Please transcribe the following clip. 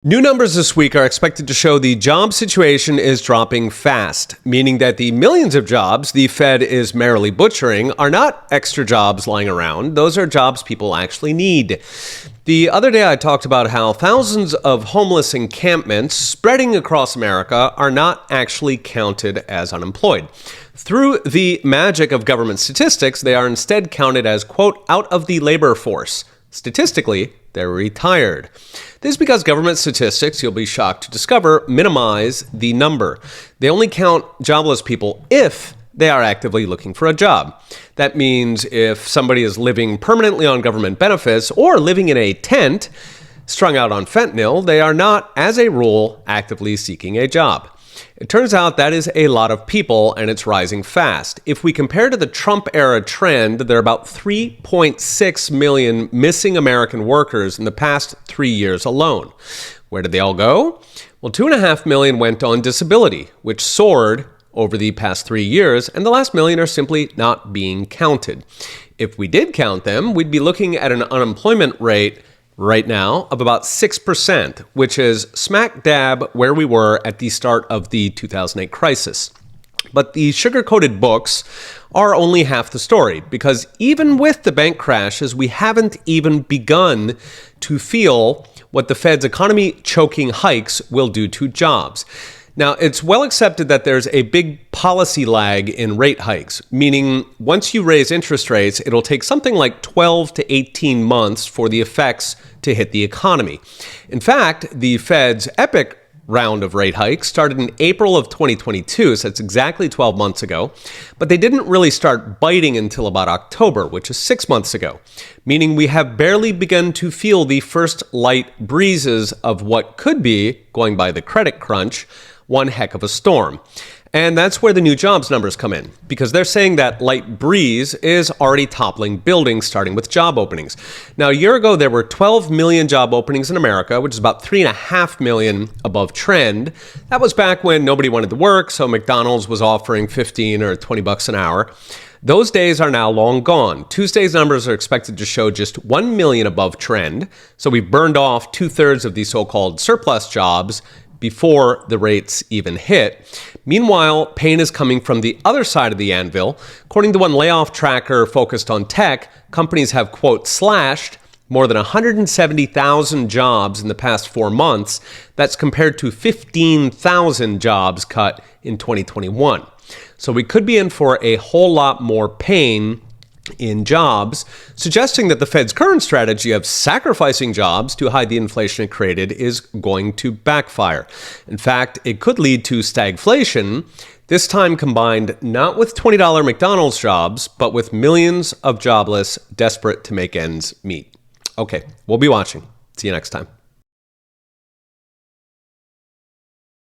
New numbers this week are expected to show the job situation is dropping fast, meaning that the millions of jobs the Fed is merrily butchering are not extra jobs lying around. Those are jobs people actually need. The other day I talked about how thousands of homeless encampments spreading across America are not actually counted as unemployed. Through the magic of government statistics, they are instead counted as, quote, out of the labor force. Statistically, they're retired. This is because government statistics, you'll be shocked to discover, minimize the number. They only count jobless people if they are actively looking for a job. That means if somebody is living permanently on government benefits or living in a tent strung out on fentanyl, they are not, as a rule, actively seeking a job. It turns out that is a lot of people, and it's rising fast. If we compare to the Trump-era trend, there are about 3.6 million missing American workers in the past 3 years alone. Where did they all go? Well, 2.5 million went on disability, which soared over the past 3 years, and the last million are simply not being counted. If we did count them, we'd be looking at an unemployment rate right now of about 6%, which is smack dab where we were at the start of the 2008 crisis. But the sugar-coated books are only half the story, because even with the bank crashes, we haven't even begun to feel what the Fed's economy-choking hikes will do to jobs. Now, it's well accepted that there's a big policy lag in rate hikes, meaning once you raise interest rates, it'll take something like 12 to 18 months for the effects to hit the economy. In fact, the Fed's epic round of rate hikes started in April of 2022, so that's exactly 12 months ago, but they didn't really start biting until about October, which is 6 months ago, meaning we have barely begun to feel the first light breezes of what could be, going by the credit crunch, one heck of a storm. And that's where the new jobs numbers come in, because they're saying that light breeze is already toppling buildings, starting with job openings. Now, a year ago, there were 12 million job openings in America, which is about 3.5 million above trend. That was back when nobody wanted to work, so McDonald's was offering 15 or 20 bucks an hour. Those days are now long gone. Tuesday's numbers are expected to show just 1 million above trend, so we've burned off 2/3 of these so-called surplus jobs before the rates even hit. Meanwhile, pain is coming from the other side of the anvil. According to one layoff tracker focused on tech, companies have, quote, slashed more than 170,000 jobs in the past 4 months. That's compared to 15,000 jobs cut in 2021. So we could be in for a whole lot more pain in jobs, suggesting that the Fed's current strategy of sacrificing jobs to hide the inflation it created is going to backfire. In fact, it could lead to stagflation, this time combined not with $20 McDonald's jobs, but with millions of jobless desperate to make ends meet. Okay, we'll be watching. See you next time.